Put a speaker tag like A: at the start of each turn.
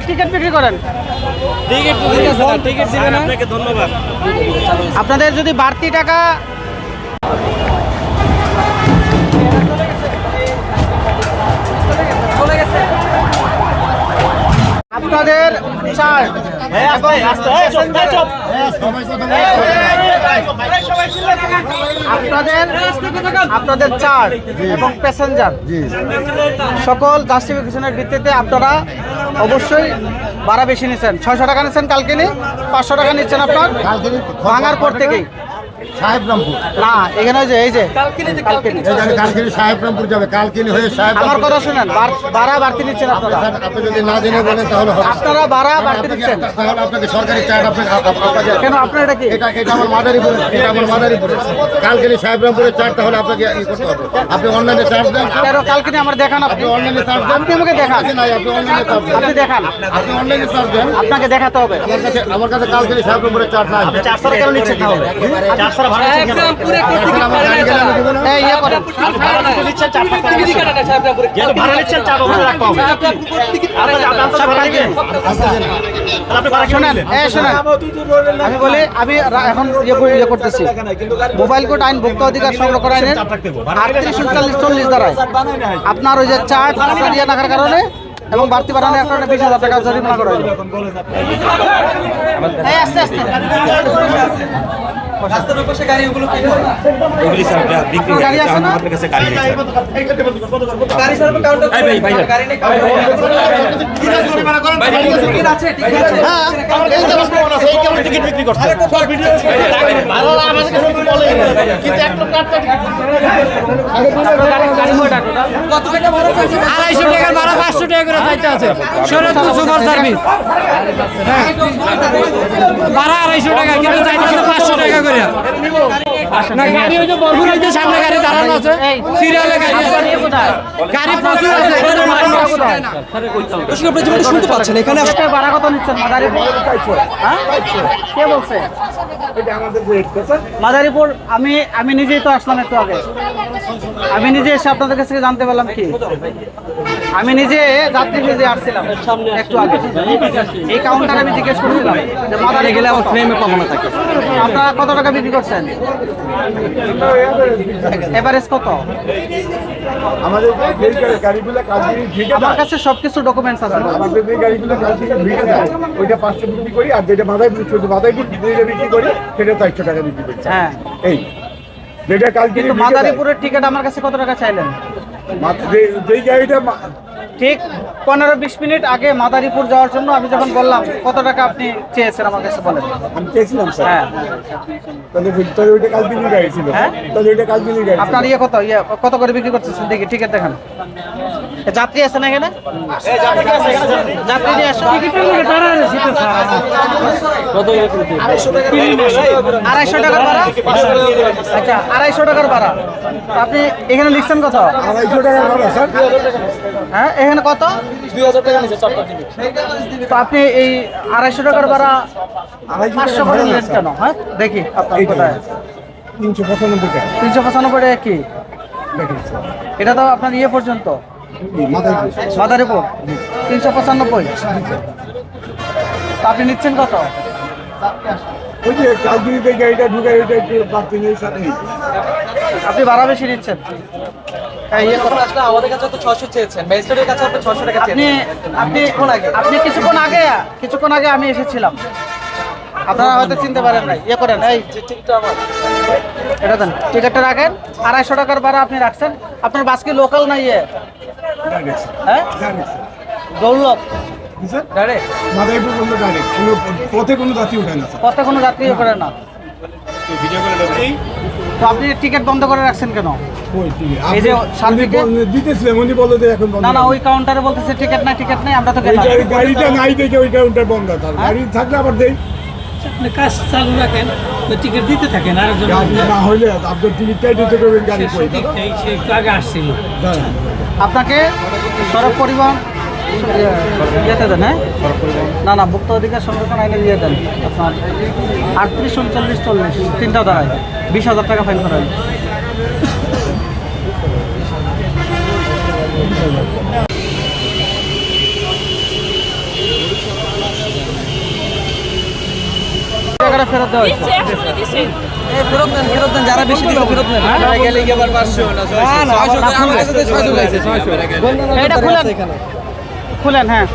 A: Ticket বিক্রি করেন।
B: Ticket দিবেন আপনাকে ধন্যবাদ।
A: আপনাদের যদি বাড়তি টাকা আপনাদের চার্জ আপনাদের চার্জ এবং প্যাসেঞ্জার সকল জাস্টিফিকেশনের ভিত্তিতে আপনারা অবশ্যই ভাড়া বেশি নিচ্ছেন। 600 টাকা নিচ্ছেন কালকে নিয়ে, 500 টাকা নিচ্ছেন আপনার ভাঙার পর থেকেই।
C: সাহেবরামপুর
A: না, এখানে যে এই যে কালকিনি
C: সাহেবরামপুর যাবে, কালকিনি হয়ে
A: আমার কথা শুনেন, ভাড়া বাড়তি নিচ্ছেন আপনারা।
C: আপনি যদি না জেনে বলেন তাহলে হবে।
A: আপনারা ভাড়া বাড়তি নিচ্ছেন
C: তাহলে আপনাকে সরকারি চার্জ আপনাকে
A: কেন? আপনার এটা কি?
C: এটা আমার মাদারীপুরে, এটা আমার মাদারীপুরে কালকিনি সাহেবরামপুরের চার্জ, তাহলে আপনাকে ই করতে হবে। আপনি অনলাইনে চার্জ দেন।
A: কেন কালকিনি আমার দেখান, আপনি
C: অনলাইনে চার্জ দেন।
A: আপনি আমাকে দেখান।
C: নাই, আপনি অনলাইনে চার্জ দেন।
A: আপনি দেখান,
C: আপনি অনলাইনে চার্জ দেন।
A: আপনাকে দেখাতে হবে।
C: আমার কাছে কালকিনি সাহেবরামপুরের চার্জ নাই।
B: 400 টাকা নিচ্ছেন তাহলে 400 ভাড়া নিচ্ছেন কেন?
C: আমার গাড়ি গেলে আমি দেবো না।
A: এই ইয়ে করেন,
B: ভাড়া নিচ্ছেন 400 টাকা যেহেতু ভাড়া নিচ্ছেন 4 ওখানে রাখতে হবে।
A: সব কালকিনি।
B: আপনি ভাড়া
A: শোনেন, শোনেন, আমি বলি, আমি এখন ইয়ে করতেছি, মোবাইল কোড আইন ভোক্তা অধিকার সংরক্ষণ আইনের 38-39-40 দ্বারায় আপনার ওই যে চার্জ আপনার ইয়ে রাখার কারণে এবং বাড়তি বাড়ানোর কারণে 20,000 টাকা জরিমানা করা হলো। আস্তে আস্তে
D: রাস্তার পাশে গাড়িগুলো কি করে?
B: ওগুলি স্যার বিক্রি হয়ে গেছে, এখন আপনার কাছে গাড়ি নেই স্যার।
D: গাড়ি স্যার কাউন্টার
B: এই ভাই
D: গাড়ি নেই, টিকিট আছে, টিকিট আছে।
B: হ্যাঁ, এই যে এই কেমন টিকিট বিক্রি করছে সব ভিডিও ভাড়া আমাদের কাছে বলে কিন্তু এক লোক কাটটা টিকিট
D: কত টাকা ভাড়া চাইছে?
E: 250 টাকার ভাড়া 500 টাকা করে চাইতে আছে। শরৎপুর সুপার সার্ভিস ভাড়া 250 টাকা, কিন্তু চাইতে আছে 500 টাকা করে। না গাড়ি ওই যে বরগুনা ওই যে সামনে গাড়ি দাঁড়ানো আছে, সিরিয়ালে গাড়ি আছে, গাড়ি প্রচুর আছে।
D: আপনি যেটা শুনতে পাচ্ছেন এখানে
A: ভাড়া কত নিচ্ছেন মাদারীপুর? হ্যাঁ, কে বলছে মাদারীপুর? আমি নিজেই তো আসলাম একটু আগে, আমি নিজে এসে আপনাদের কাছ থেকে জানতে পারলাম কি, আমি নিজে যাত্রী খুঁজে আসছিলাম একটু আগে, এই কাউন্টারে আমি জিজ্ঞেস করছিলাম যে মাদারীপুর গেলে আমার ফ্রেমে পাবো না থাকে, আপনারা কত টাকা বিক্রি করছেন? এভারেজ কত?
C: আমাদের গাড়িগুলো কালকিনি ভিড়ে
A: আমার কাছে সবকিছু ডকুমেন্টস আছে।
C: আমাদের যে গাড়িগুলো কালকিনি ভিড়ে দেয় ওইটা 500 বিক্রি করি, আর যেটা মাদারীপুর শুধু মাদারীপুর বিক্রি করি সেটা 400 টাকা বিক্রি করি।
A: হ্যাঁ,
C: এই যেটা কালকিনি
A: কিন্তু মাদারীপুরের টিকিট আমার কাছে কত টাকা চাইলেন?
C: যেই গাড়িটা
A: ঠিক 15-20 মিনিট আগে মাদারীপুর যাওয়ার জন্য আমি যখন বললাম কত টাকা আপনি চেয়েছেন আমার কাছে বলেন।
C: আমি চেয়েছিলাম স্যার,
A: হ্যাঁ,
C: তাহলে ওইটা কালকিনি গাড়ি ছিল।
A: হ্যাঁ?
C: তাহলে ওইটা কালকিনি গাড়ি
A: আপনার কত করে বিক্রি করতেছেন দেখি, টিকিট দেখান। যাত্রী আছে না এখানে? যাত্রী নিয়ে আসো। 250 টাকার ভাড়া। আচ্ছা, 250 টাকার ভাড়া। আপনি এখানে লিখছেন কত?
C: 250 টাকা ভাড়া স্যার।
A: হ্যাঁ, এখানে কত?
D: 2000 টাকা নিচে চারটা টিকিট।
A: তো আপনি এই 250 টাকার ভাড়া 500 করে নিলেন কেন? হ্যাঁ, দেখি আপনার কোথায়
C: 395 টাকা
A: 395 টাকা কি?
C: দেখেন স্যার,
A: এটা তো আপনার ইয়ে পর্যন্ত
C: মাদারীপুর
A: মাদারীপুর 395। তো আপনি নিচ্ছেন কত?
C: ওই যে কালকিনিতে গাড়িটা ঢুকে ওইটা একটু বাড়তি নিয়ে স্যার।
A: আপনি ভাড়া বেশি নিচ্ছেন। হ্যাঁ, ইয়ে করুন।
D: আসলে আমাদের কাছে তো 600 চেয়েছেন, ম্যাজিস্ট্রেটের কাছে আপনি 600 টাকা চেয়েছেন।
A: আপনি কিছুক্ষণ আগে আমি এসেছিলাম, আপনারা হয়তো চিনতে পারেন নাই। ইয়ে করেন, এই
D: টিকিটটা আমার
A: এটা দেন, টিকিটটা রাখেন। 250 টাকার ভাড়া আপনি রাখছেন। আপনার বাস কি লোকাল না ইয়ে? হ্যাঁ, দৌলত
D: ডাইরেক্ট
C: মাদারীপুর কোনো ডাইরেক্ট কোনো পথে কোনো যাত্রী উঠে না স্যার।
A: পথে কোনো যাত্রী করে না। তো আপনি টিকিট বন্ধ করে রাখছেন কেন? এই যে সার্ভিকে
C: দিতেছিলাম, উনি বললো যে এখন বন্ধ।
A: না, ওই কাউন্টারে বলতেছে টিকিট নাই, আমরা তো গেলাম।
C: গাড়িটা নাই দেখে ওই কাউন্টার বন্ধ থাকে, গাড়ি থাকলে আবার দেই।
E: আপনি কাজ চালু রাখেন, টিকিট দিতে থাকেন। আর
C: গাড়ি না হইলে আপনার টিকিটটাই দিতে করবেন, গাড়ি কই
E: সে একটু আগে আসছিল।
A: আপনাকে সড়ক পরিবহন ইয়েতে দেন। হ্যাঁ, না, ভোক্তা অধিকার সংরক্ষণ আইনে দিয়ে দেন। আপনার 38-39-40 তিনটা দাঁড়ায় 20,000 টাকা ফাইন করা হয়। ফেরত দেওয়া হয়েছে।
D: ফেরত দেন যারা বেশি দিচ্ছে ফেরত নেন গেলে কি আবার 500 না 600 আমার কাছে 600 আছে 600
A: এটা খুলেন খুলেন, হ্যাঁ